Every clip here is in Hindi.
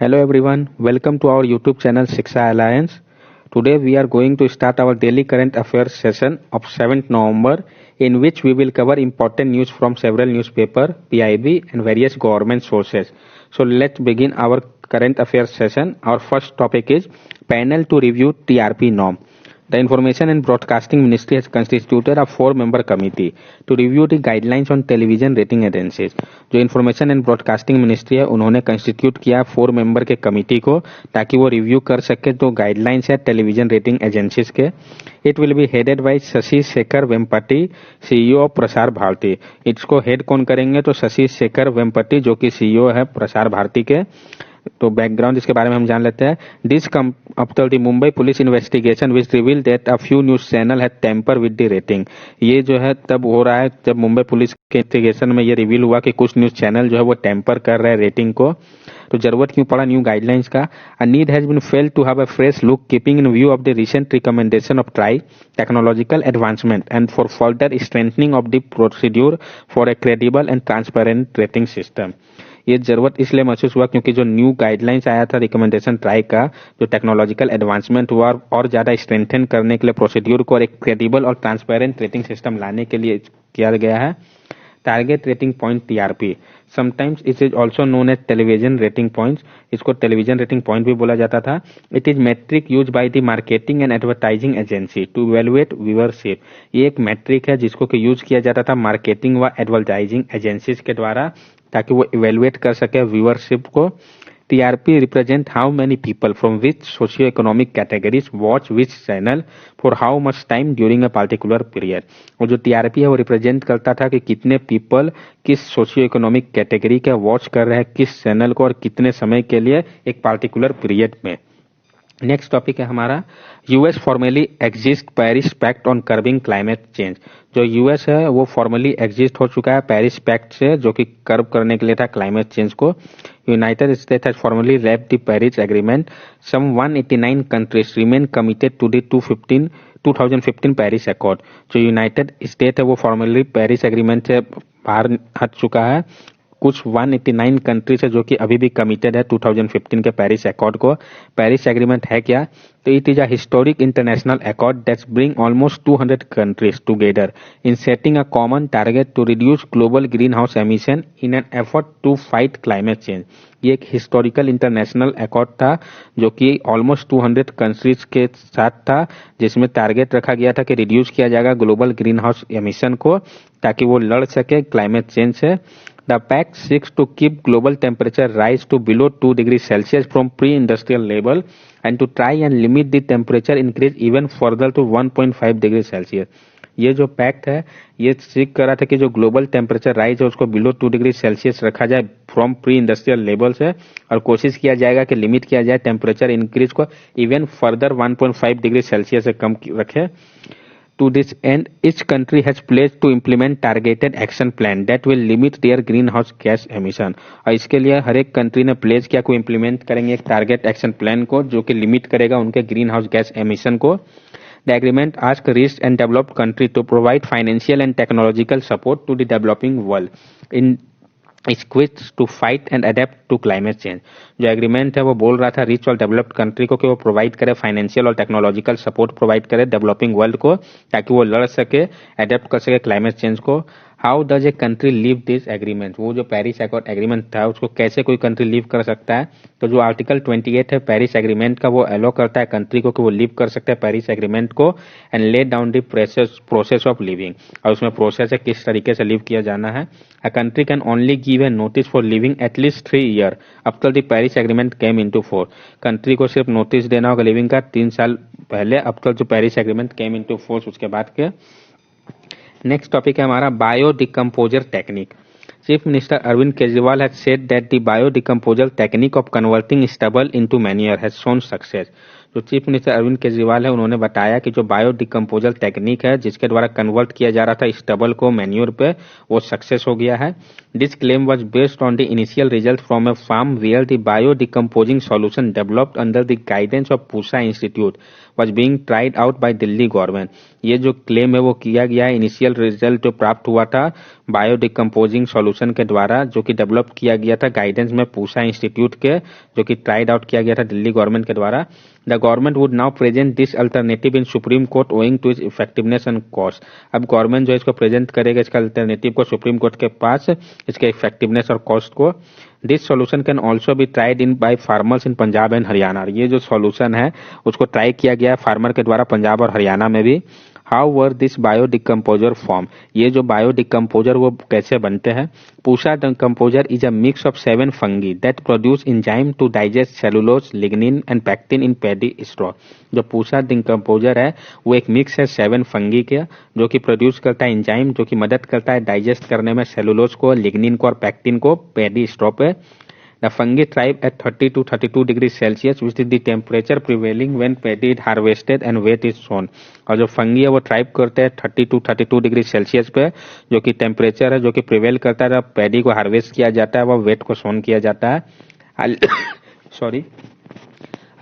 Hello everyone, welcome to our YouTube channel Shiksha Alliance. Today we are going to start our daily current affairs session of 7th November in which we will cover important news from several newspapers, PIB and various government sources. So let's begin our current affairs session. Our first topic is panel to review TRP norm. The Information and Broadcasting Ministry has constituted a 4-member committee to review the guidelines on television rating agencies. जो इंफॉर्मेशन एंड ब्रॉडकास्टिंग मिनिस्ट्री है उन्होंने कंस्टिट्यूट किया 4 मेंबर के कमिटी को ताकि वो रिव्यू कर सके जो गाइडलाइंस है टेलीविजन रेटिंग एजेंसीज के. It will be headed by Shashi Shekhar Vempati, CEO of Prasar Bharati. इसको हेड कौन करेंगे तो शशि शेखर वेम्पटी जो कि सीईओ है प्रसार भारती के. तो बैकग्राउंड इसके बारे में हम जान लेते हैं. This come after the Mumbai police investigation which reveal that a few news channel had tamper with the rating. ये जो है तब हो रहा है जब मुंबई पुलिस के इन्वेस्टिगेशन में ये रिवील हुआ कि कुछ न्यूज चैनल जो है वो टेम्पर कर रहे हैं रेटिंग को. तो जरूरत क्यों पड़ा न्यू गाइडलाइंस का. A need has been felt to have a fresh look keeping in view of the recent recommendation of TRAI technological advancement and for further strengthening of the procedure for a credible and transparent rating system. ये जरूरत इसलिए महसूस हुआ क्योंकि जो न्यू गाइडलाइंस आया था रिकमेंडेशन ट्राई का जो टेक्नोलॉजिकल एडवांसमेंट हुआ और ज्यादा स्ट्रेंथन करने के लिए प्रोसीड्यूर को और एक क्रेडिबल और ट्रांसपेरेंट रेटिंग सिस्टम लाने के लिए किया गया है. Target rating point TRP sometimes it is also known as television rating points. इसको टेलीविजन रेटिंग पॉइंट भी बोला जाता था. It is metric use by the marketing and advertising agency to evaluate viewership. ये एक मैट्रिक है जिसको कि यूज किया जाता था मार्केटिंग व एडवर्टाइजिंग एजेंसीज के द्वारा ताकि वो इवेलुएट कर सके व्यूअरशिप को. TRP represent how many people from which socio-economic categories watch which channel for how much time during a particular period. और जो TRP है वो रिप्रेजेंट करता था कि कितने पीपल किस सोशियो इकोनॉमिक कैटेगरी के वॉच कर रहे हैं किस चैनल को और कितने समय के लिए एक पार्टिकुलर पीरियड में. नेक्स्ट टॉपिक है हमारा US formally exist Paris pact on curbing climate change. जो यूएस है वो फॉर्मली एग्जिस्ट हो चुका है पेरिस पैक्ट से जो कि कर्ब करने के लिए था क्लाइमेट चेंज को. United States has formally wrapped the Paris agreement. Some 189 countries remain committed to the 2015 Paris accord. जो यूनाइटेड स्टेट है वो फॉर्मली पेरिस एग्रीमेंट से बाहर हट चुका है. कुछ 189 कंट्रीज है जो कि अभी भी कमिटेड है 2015 के पेरिस अकॉर्ड को. पेरिस एग्रीमेंट है क्या तो it is a historic international accord that's bring almost 200 countries together in setting a common target to reduce global green house emission in an effort to fight climate change. ये एक हिस्टोरिकल इंटरनेशनल अकॉर्ड था जो कि ऑलमोस्ट 200 कंट्रीज के साथ था जिसमें टारगेट रखा गया था कि रिड्यूस किया जाएगा ग्लोबल ग्रीन हाउस एमिशन को ताकि वो लड़ सके क्लाइमेट चेंज से. The pact seeks to keep global temperature rise to below 2 degrees Celsius from pre-industrial level and to try and limit the temperature increase even further to 1.5 degrees Celsius. ये जो पैक्ट है ये सीख कर रहा था कि जो ग्लोबल टेम्परेचर राइज है उसको बिलो 2 डिग्री सेल्सियस रखा जाए फ्रॉम प्री इंडस्ट्रियल लेवल से और कोशिश किया जाएगा कि लिमिट किया जाए टेम्परेचर इंक्रीज को इवन फर्दर 1.5 डिग्री सेल्सियस से कम रखे. To this end, each country has pledged to implement targeted action plan that will limit their greenhouse gas emission. और इसके लिए हर एक कंट्री ने प्लेज किया को इम्प्लीमेंट करेंगे एक टारगेट एक्शन प्लान को जो कि लिमिट करेगा उनके ग्रीन हाउस गैस एमिशन को. The agreement asks rich and developed countries to provide financial and technological support to the developing world in quits to fight and adapt to climate change. जो एग्रीमेंट है वो बोल रहा था रिच और डेवलप्ड कंट्री को कि वो प्रोवाइड करे फाइनेंशियल और टेक्नोलॉजिकल सपोर्ट प्रोवाइड करे डेवलपिंग वर्ल्ड को ताकि वो लड़ सके अडेप्ट कर सके क्लाइमेट चेंज को. How does a country leave this agreement. वो जो पेरिस अकॉर्ड एग्रीमेंट था उसको कैसे कोई कंट्री लीव कर सकता है तो जो आर्टिकल 28 है पेरिस एग्रीमेंट का वो अलो करता है कंट्री को कि वो लीव कर सकते हैं पेरिस एग्रीमेंट को and lay down the process of living. और उसमें प्रोसेस है किस तरीके से लीव किया जाना है. A country can only give a notice for leaving at least 3 years after the Paris Agreement came into force. Country को सिर्फ नोटिस देना होगा लिविंग का 3 साल पहले आफ्टर जो Paris agreement came into force उसके बाद के. नेक्स्ट टॉपिक है हमारा bio decomposer technique. Chief Minister Arvind Kejriwal has said that the biodecomposal technique of converting stubble into manure has shown success. जो चीफ मिनिस्टर अरविंद केजरीवाल है उन्होंने बताया कि जो बायो डिकम्पोजल टेक्निक है जिसके द्वारा कन्वर्ट किया जा रहा था स्टबल को मैन्योर पे वो सक्सेस हो गया है. This claim was based on the initial result from a farm where the bio decomposing solution developed under the guidance of Pusa institute was being tried out by Delhi government. ये जो क्लेम है वो किया गया है इनिशियल रिजल्ट जो प्राप्त हुआ था बायो डिकम्पोजिंग सॉल्यूशन के द्वारा जो कि डेवलप किया गया था गाइडेंस में पूसा इंस्टीट्यूट के, जो कि ट्राइड आउट किया गया था दिल्ली गवर्नमेंट के द्वारा। The government would now present this alternative in Supreme Court owing to its effectiveness and cost. अब गवर्नमेंट जो है इसको प्रेजेंट करेगा इसका अल्टरनेटिव को सुप्रीम कोर्ट के पास, इसके इफेक्टिवनेस और कॉस्ट को। This solution can also be tried in by farmers in Punjab and Haryana. ये जो सॉल्यूशन है उसको ट्राई किया गया फार्मर के द्वारा पंजाब और हरियाणा में भी। However this bio decomposer form, ये जो बायो डिकम्पोजर वो कैसे बनते हैं? Pusa decomposer is a mix of 7 fungi that produce enzyme to digest cellulose, lignin and pectin in paddy straw. जो पूसा डिकम्पोजर है वो एक मिक्स है 7 फंगी के, जो कि प्रोड्यूस करता है एंजाइम जो कि मदद करता है डाइजेस्ट करने में सेलुलोज को, लिग्निन को और पैक्टिन को पैडी स्ट्रॉ पे। The fungi thrive at 30 to 32 degrees Celsius, which is the temperature prevailing when paddy is harvested and weight is sown। और जो फंगी है वो थ्राइव करते हैं 30 to 32 डिग्री सेल्सियस पे, जो कि टेम्परेचर है जो कि प्रिवेल करता है जब पैडी को हार्वेस्ट किया जाता है, वो वेट को सोन किया जाता है। Sorry,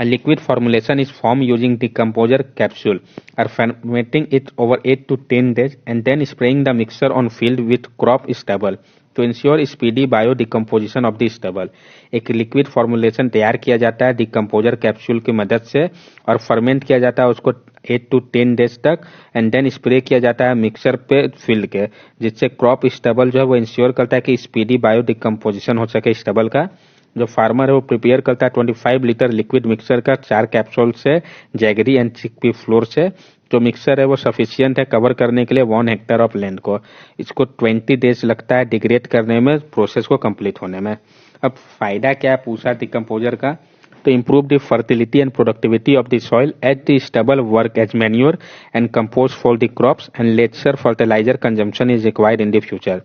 A liquid formulation is formed using decomposer capsule or fermenting it over 8 to 10 days and then spraying the mixture on field with crop stubble to ensure speedy biodecomposition of the stubble। एक लिक्विड फॉर्मुलेशन तैयार किया जाता है डिकम्पोजर कैप्सूल की मदद से और फर्मेंट किया जाता है उसको 8 to 10 डेज तक एंड देन स्प्रे किया जाता है मिक्सर पे फील्ड के, जिससे क्रॉप स्टबल जो है वो इंश्योर करता है कि स्पीडी बायोडिकम्पोजिशन हो सके स्टबल का। जो फार्मर है वो प्रिपेयर करता है 25 लीटर लिक्विड मिक्सर का 4 कैप्सूल से जैगरी एंड चिकपी फ्लोर से। जो मिक्सर है वो सफिशियंट है कवर करने के लिए 1 हेक्टेयर ऑफ लैंड को। इसको 20 डेज लगता है डिग्रेड करने में, प्रोसेस को कंप्लीट होने में। अब फायदा क्या है पूसा डिकम्पोजर का? तो improve the fertility and productivity of the soil as the stubble work as manure and compost for the crops and lesser fertilizer consumption is required in the future।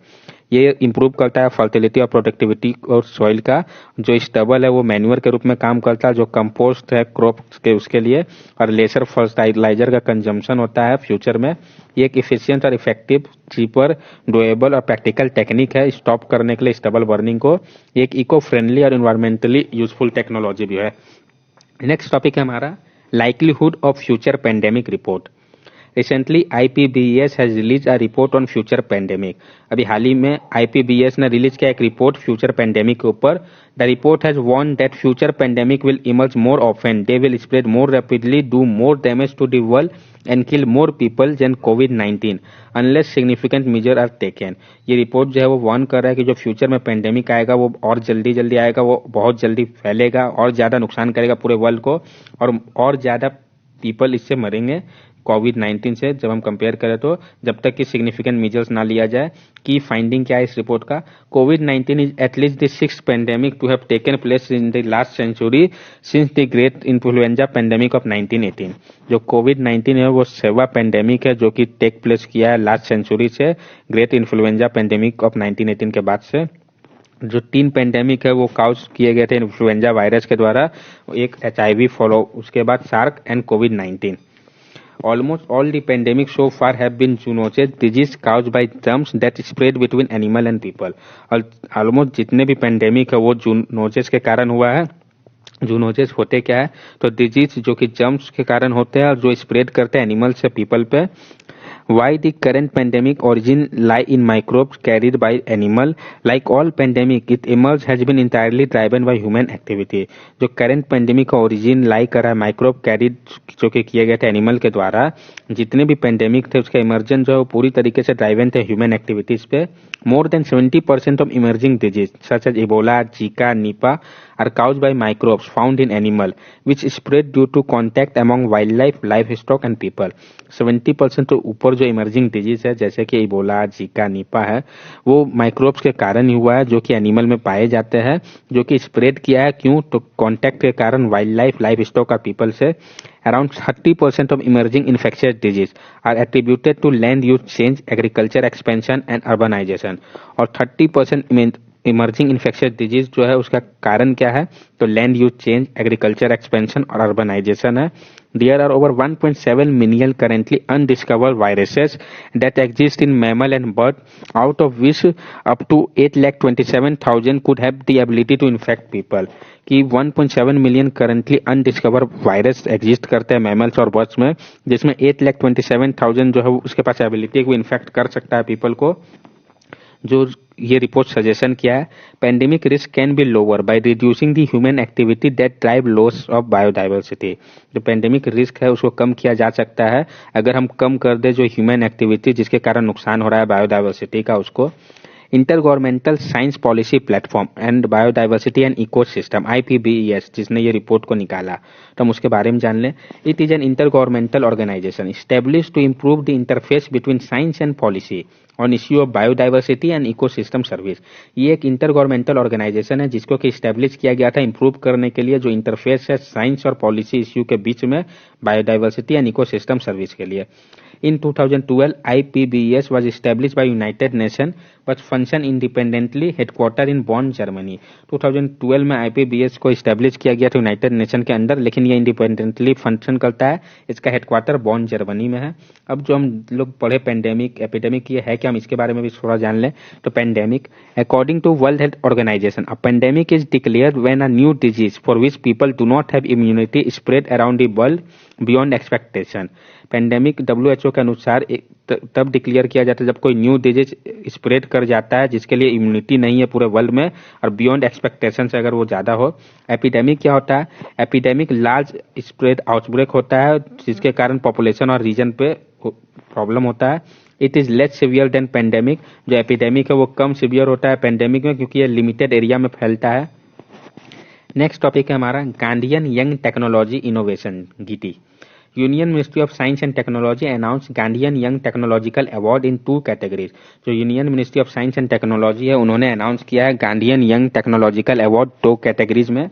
ये इम्प्रूव करता है फर्टिलिटी और प्रोडक्टिविटी और सॉइल का। जो स्टबल है वो मैन्यूअर के रूप में काम करता है, जो कंपोस्ट है क्रॉप के उसके लिए, और लेसर फर्टिलाइजर का कंजम्पशन होता है फ्यूचर में। ये एक इफिशियंट और इफेक्टिव, चीपर, डोएबल और प्रैक्टिकल टेक्निक है स्टॉप करने के लिए स्टबल बर्निंग को। एक इको फ्रेंडली और इन्वायरमेंटली यूजफुल टेक्नोलॉजी भी है। नेक्स्ट टॉपिक है हमारा likelihood of future pandemic report. Recently IPBES has release a report on future pandemic. अभी हाल ही में IPBES ने रिलीज किया एक रिपोर्ट फ्यूचर पेंडेमिक के ऊपर। The report has warn that future pandemic will emerge more often, they will spread more rapidly, do more damage to the world and kill more people than कोविड-19 unless significant measure are taken. ये रिपोर्ट जो है वो वार्न कर रहा है कि जो फ्यूचर में पेंडेमिक आएगा वो और जल्दी आएगा, वो बहुत जल्दी फैलेगा और ज्यादा नुकसान करेगा पूरे वर्ल्ड को, और ज्यादा पीपल इससे मरेंगे कोविड-19 से जब हम कंपेयर करें तो, जब तक कि सिग्निफिकेंट मेजर्स ना लिया जाए। की फाइंडिंग क्या है इस रिपोर्ट का? कोविड-19 is at least the 6th pandemic to have taken place in the last century since the great influenza pandemic of 1918। जो कोविड-19 है वो 7वां पेंडेमिक है जो कि टेक प्लेस किया है लास्ट सेंचुरी से, ग्रेट इन्फ्लुएंजा पेंडेमिक ऑफ 1918 के बाद से। जो 3 पेंडेमिक है वो काउज किए गए थे इन्फ्लुएंजा वायरस के द्वारा, एक HIV फॉलो, उसके बाद सार्क एंड कोविड-19। Almost all the pandemics so far have been zoonosis, disease caused by germs that spread between animal and people। और ऑलमोस्ट जितने भी पेंडेमिक है वो जूनोसिस के कारण हुआ है। जूनोसिस होते क्या है? तो डिजीज जो कि जर्म्स के कारण होते हैं और जो स्प्रेड करते हैं एनिमल से पीपल पे। Why the current pandemic origin lie in microbes carried by animal? Like all pandemic, it emerged has been entirely driven by human activity। जो current pandemic का origin lie कर रहा है माइक्रोब कैरिड जो कि किए गए थे एनिमल के द्वारा। जितने भी पेंडेमिक थे उसका इमर्जन जो है वो पूरी तरीके से ड्राइवन थे ह्यूमन एक्टिविटीज पे। More than 70% of emerging disease such as Ebola, Zika, Nipah are caused by microbes found in animal which spread due to contact among wildlife, livestock and people। 70% तो ऊपर जो इमर्जिंग डिजीज है जैसे कि इबोला, जीका, निपा है वो माइक्रोब्स के कारण ही हुआ है जो कि एनिमल में पाए जाते हैं, जो कि स्प्रेड किया है क्यों? तो कॉन्टैक्ट के कारण वाइल्ड लाइफ, लाइव स्टॉक और पीपल से। Around 30% of emerging infectious disease are attributed to land use change, agriculture expansion and urbanization। और 30% इमर्जिंग इन्फेक्शियस डिजीज जो है उसका कारण क्या है? तो land use change, agriculture expansion और अर्बनाइजेशन है। There are over 1.7 million currently undiscovered viruses that exist in mammal and bird, out of which up to 8,27,000 could have the ability to infect people। कि 1.7 मिलियन करंटली अनडिस्कवर वायरस एग्जिस्ट करते हैं मैमल्स और बर्ड्स में, जिसमें 8,27,000 जो है उसके पास एबिलिटी है वो इन्फेक्ट कर सकता है पीपल को। जो ये रिपोर्ट सजेशन किया है, pandemic risk can be lower by reducing the human activity that drive loss of biodiversity. जो पेंडेमिक रिस्क है उसको कम किया जा सकता है अगर हम कम कर दे जो ह्यूमन एक्टिविटी जिसके कारण नुकसान हो रहा है बायोडाइवर्सिटी का उसको। Inter governmental science policy platform and biodiversity and ecosystem IPBES जिसने ये रिपोर्ट को निकाला, तो हम उसके बारे में जान लें। It is an inter governmental organization establish to improve the interface between science and policy on issue of biodiversity and ecosystem service. ये एक इंटर गवर्नमेंटल ऑर्गेनाइजेशन है जिसको कि स्टैब्लिश किया गया था इंप्रूव करने के लिए जो इंटरफेस है साइंस और पॉलिसी इश्यू के बीच में बायोडाइवर्सिटी एंड इकोसिस्टम सर्विस के लिए। In 2012, IPBES was established by United Nations but function independently, headquartered in Bonn, Germany। 2012 में IPBES को इस्टेब्लिश किया गया था यूनाइटेड नेशन के अंदर, लेकिन ये इंडिपेंडेंटली फंक्शन करता है। इसका हेडक्वार्टर बॉन जर्मनी में है। अब जो हम लोग पढ़े पेंडेमिक एपिडेमिक ये है कि हम इसके बारे में भी थोड़ा जान लें। तो pandemic according to World Health Organization a pandemic is declared when a new disease for which people do not have immunity spread around the world beyond expectation. Pandemic WHO के अनुसार तब डिक्लेयर किया जाता है जब कोई न्यू डिजीज स्प्रेड कर जाता है जिसके लिए इम्यूनिटी नहीं है पूरे वर्ल्ड में और बियॉन्ड एक्सपेक्टेशन से अगर वो ज्यादा हो। एपिडेमिक क्या होता है? एपिडेमिक लार्ज स्प्रेड आउटब्रेक होता है जिसके कारण पॉपुलेशन और रीजन पे प्रॉब्लम होता है। It is less severe than pandemic. जो एपिडेमिक है वो कम सिवियर होता है पेंडेमिक में क्योंकि ये लिमिटेड एरिया में फैलता है। नेक्स्ट टॉपिक है हमारा Gandhian young technology innovation GT। Union ministry of science and technology announce Gandhian young technological award in 2 categories. जो union ministry of science and technology है उन्होंने अनाउंस किया है Gandhian young technological award 2 categories में।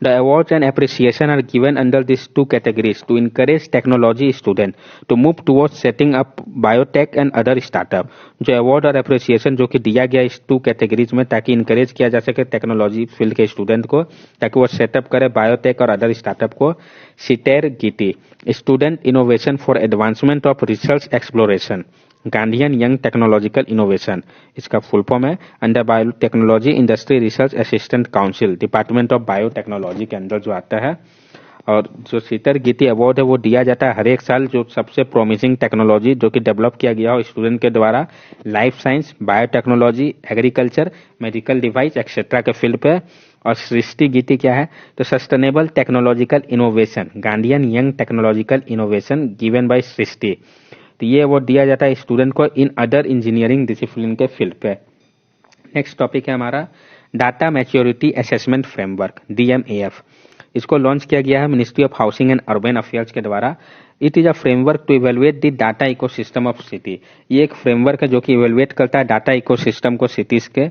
The awards and appreciation are given under these 2 categories to encourage technology students to move towards setting up biotech and other startup। जो अवार्ड और अप्रिसिएशन जो कि दिया गया इस 2 कैटेगरीज में ताकि इनकरेज किया जा सके टेक्नोलॉजी फील्ड के स्टूडेंट को ताकि वो सेटअप करे बायोटेक और अदर स्टार्टअप को। Seater GT student innovation for advancement of research exploration Gandhian young technological innovation, इसका फुल फॉर्म है under biotechnology industry research assistant council department of biotechnology के अंदर जो आता है। और जो सीटर GT अवार्ड है वो दिया जाता है हर एक साल जो सबसे प्रोमिसिंग टेक्नोलॉजी जो कि डेवलप किया गया हो स्टूडेंट के द्वारा life science biotechnology agriculture medical device etcetera के फील्ड पे। और सृष्टि GT क्या है? तो sustainable technological innovation Gandhian young technological innovation given by Srishti. तो ये अवार्ड दिया जाता है स्टूडेंट को इन अदर इंजीनियरिंग डिसिप्लिन के फील्ड पे। नेक्स्ट टॉपिक है हमारा data maturity assessment framework DMAF। इसको लॉन्च किया गया है ministry of housing and urban affairs के द्वारा। It is a framework to evaluate the data ecosystem of city. ये एक फ्रेमवर्क है जो कि इवेलुएट करता है डाटा इकोसिस्टम को सिटीज के।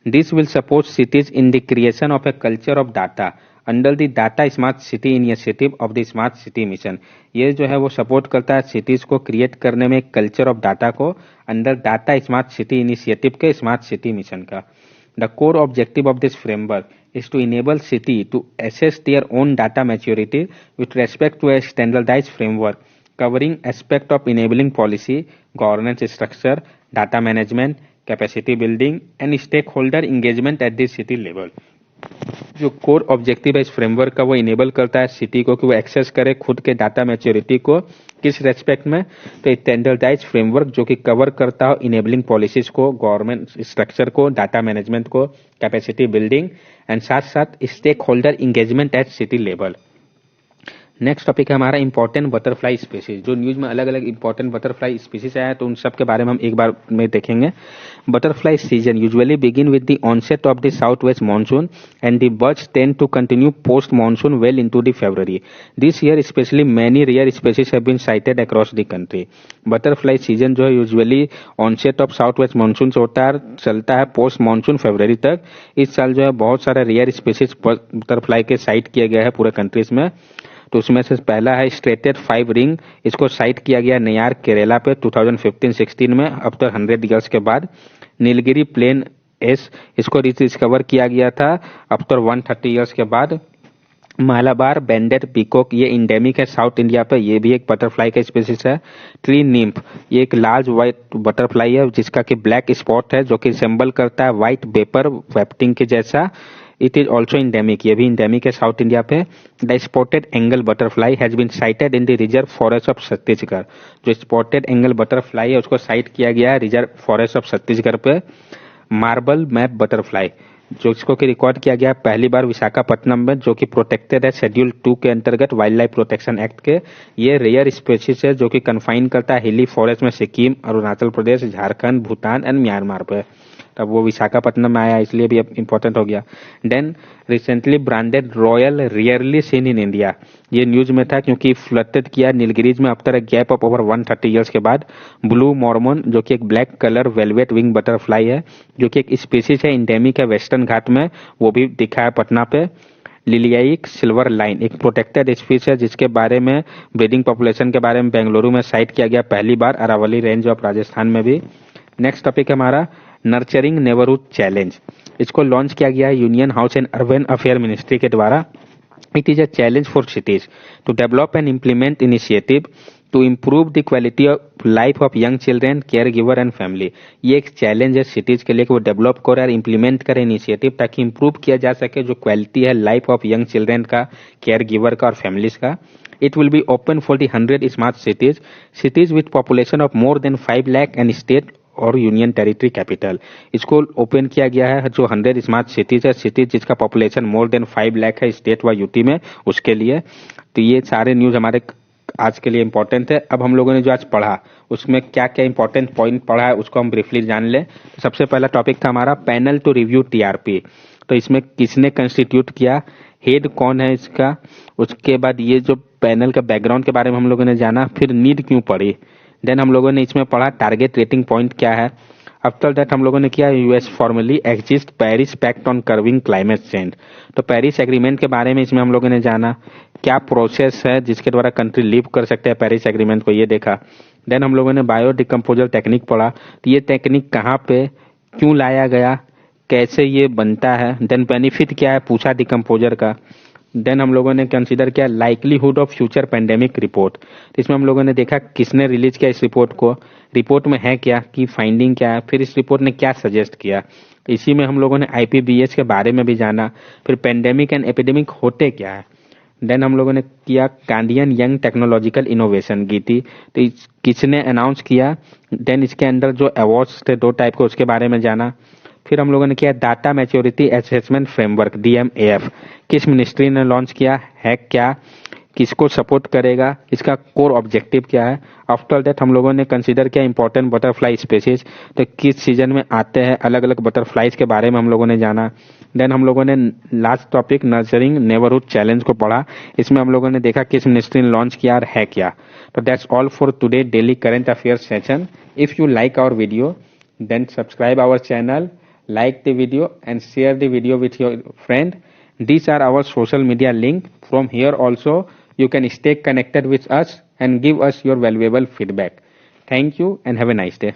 This will support cities in the creation of a culture of data under the data smart city initiative of the smart city mission. ये जो है वो सपोर्ट करता है सिटीज को क्रिएट करने में कल्चर ऑफ डाटा को under data smart city initiative के स्मार्ट सिटी मिशन का। The core objective of this framework is to enable city to assess their own data maturity with respect to a standardized framework covering aspect of enabling policy, governance structure, data management, capacity building and stakeholder engagement at the city level। जो कोर ऑब्जेक्टिव है इस फ्रेमवर्क का वो इनेबल करता है सिटी को कि वो एक्सेस करे खुद के डाटा मैच्योरिटी को किस रेस्पेक्ट में? तो स्टैंडर्डाइज फ्रेमवर्क जो कि कवर करता हो इनेबलिंग पॉलिसीज को गवर्नमेंट स्ट्रक्चर को डाटा मैनेजमेंट को कैपेसिटी बिल्डिंग एंड साथ साथ stake holder engagement at city level. Next topic है हमारा इंपॉर्टेंट बटरफ्लाई स्पीसीज। जो न्यूज में अलग अलग इंपॉर्टेंट बटरफ्लाई स्पीसीज आया है तो उन सब के बारे में हम एक बार में देखेंगे। Butterfly season usually begin with the onset of the south west monsoon and the birds tend to continue post monsoon well into the February. This year specially many rare species have been sighted across the country. Butterfly season जो है usually onset of south west monsoon से होता है चलता है पोस्ट मानसून फरवरी तक। इस साल जो है बहुत सारे रेयर स्पीसीज बटरफ्लाई के साइट किए गए हैं पूरे कंट्रीज में। तो उसमें से पहला है स्ट्रेटेड 5 रिंग। इसको साइट किया गया नयार केरला पे 2015-16 में आफ्टर 100 ईयर्स के बाद। नीलगिरी प्लेन एस इसको डिस्कवर किया गया था आफ्टर 130 ईयर्स के बाद। मालाबार बैंडेड पीकॉक ये इंडेमिक है साउथ इंडिया पे, ये भी एक बटरफ्लाई का स्पीसीज है। ट्री निम्फ ये एक लार्ज व्हाइट बटरफ्लाई है जिसका कि ब्लैक स्पॉट है जो कि रिसेंबल करता है व्हाइट वेपर वेप्टिंग के जैसा। इट इज ऑल्सो इंडेमिक, ये भी इंडेमिक है साउथ इंडिया पे। The spotted angle butterfly has been sighted in the reserve forest of Chhattisgarh. जो स्पॉटेड एंगल बटरफ्लाई है उसको साइट किया गया है रिजर्व फॉरेस्ट ऑफ छत्तीसगढ़ पे। मार्बल मैप बटरफ्लाई, जो इसको कि रिकॉर्ड किया गया पहली बार विशाखापट्टनम में, जो कि प्रोटेक्टेड है शेड्यूल 2 के अंतर्गत वाइल्ड लाइफ प्रोटेक्शन एक्ट के। ये रेयर स्पेसीज है जो कि कन्फाइन करता है हिली फॉरेस्ट में सिक्किम, अरुणाचल प्रदेश, झारखंड, भूटान एंड म्यांमार पे। तब वो विशाखापट्टनम में आया इसलिए भी अब इम्पोर्टेंट हो गया। Then recently branded royal rarely seen in India, ये न्यूज में था क्योंकि फ्लटेड किया नीलगिरीज में after a gap of over 130 years के बाद। ब्लू मॉर्मोन, जो कि एक black colour velvet wing butterfly है, जो कि एक स्पीसीज है इंडेमिक है वेस्टर्न घाट में, वो भी दिखा है पटना पे। लिलियाइक सिल्वर लाइन, एक प्रोटेक्टेड स्पीसीज है जिसके बारे में ब्रीडिंग पॉपुलेशन के बारे में बेंगलुरु में साइट किया गया पहली बार, अरावली रेंज ऑफ राजस्थान में भी। नेक्स्ट टॉपिक है हमारा नर्चरिंग नेबरहुड चैलेंज। इसको लॉन्च किया गया है union house and urban affair ministry के द्वारा। It is a challenge for cities to develop and implement initiative to improve the quality of life of young children, care giver and family. ये एक चैलेंज है सिटीज के लिए कि वो डेवलप करे और इम्प्लीमेंट करे इनिशिएटिव, ताकि इम्प्रूव किया जा सके जो क्वालिटी है लाइफ ऑफ यंग चिल्ड्रेन का, केयर गिवर का और फैमिलीज का। It will be open for the 100 smart cities with population of more than 5 lakh and state और यूनियन टेरिटरी कैपिटल। इसको ओपन किया गया है जो 100 स्मार्ट सिटीज है, सिटीज जिसका पॉपुलेशन मोर देन 5 लाख है स्टेट व यूटी में, उसके लिए। तो ये सारे न्यूज हमारे आज के लिए इंपॉर्टेंट है। अब हम लोगों ने जो आज पढ़ा उसमें क्या क्या इंपॉर्टेंट पॉइंट पढ़ा है उसको हम ब्रीफली जान ले। सबसे पहला टॉपिक था हमारा पैनल टू रिव्यू टीआरपी। तो इसमें किसने कंस्टिट्यूट किया, हेड कौन है इसका, उसके बाद ये जो पैनल का बैकग्राउंड के बारे में हम लोगों ने जाना, फिर नीड क्यों पड़ी। देन हम लोगों ने इसमें पढ़ा टारगेट रेटिंग पॉइंट क्या है। आफ्टर दैट हम लोगों ने किया US formally exist Paris pact on curbing climate change. तो पेरिस एग्रीमेंट के बारे में इसमें हम लोगों ने जाना, क्या प्रोसेस है जिसके द्वारा कंट्री लीव कर सकते हैं पेरिस एग्रीमेंट को, ये देखा। देन हम लोगों ने बायो डिकम्पोजल टेक्निक पढ़ा, तो ये टेक्निक कहाँ पे क्यों लाया गया, कैसे ये बनता है। देन बेनिफिट क्या है पूछा डिकम्पोजर का। देन हम लोगों ने कंसीडर किया likelihood of future pandemic report. तो इसमें हम लोगों ने देखा किसने रिलीज किया इस रिपोर्ट को, रिपोर्ट में है क्या, की फाइंडिंग क्या है, फिर इस रिपोर्ट ने क्या सजेस्ट किया। इसी में हम लोगों ने आईपीबीएस के बारे में भी जाना, फिर पेंडेमिक एंड एपिडेमिक होते क्या है। देन हम लोगों ने किया गांधीयन यंग टेक्नोलॉजिकल इनोवेशन गीती, तो किसने अनाउंस किया। देन इसके अंदर जो अवार्ड्स थे 2 टाइप के उसके बारे में जाना। फिर हम लोगों ने किया डाटा मैच्योरिटी असेसमेंट फ्रेमवर्क डीएमएएफ, किस मिनिस्ट्री ने लॉन्च किया है, क्या किसको सपोर्ट करेगा, इसका कोर ऑब्जेक्टिव क्या है। आफ्टर दैट हम लोगों ने कंसीडर किया इंपॉर्टेंट बटरफ्लाई स्पेसीज, तो किस सीजन में आते हैं, अलग अलग बटरफ्लाइज के बारे में हम लोगों ने जाना। देन हम लोगों ने last topic nurturing neighbourhood challenge को पढ़ा, इसमें हम लोगों ने देखा किस मिनिस्ट्री ने लॉन्च किया और है क्या। तो that's all for today daily current affairs session. If you like our video then subscribe our channel, like the video and share the video with your friend. These are our social media link. From here also you can stay connected with us and give us your valuable feedback. Thank you and have a nice day.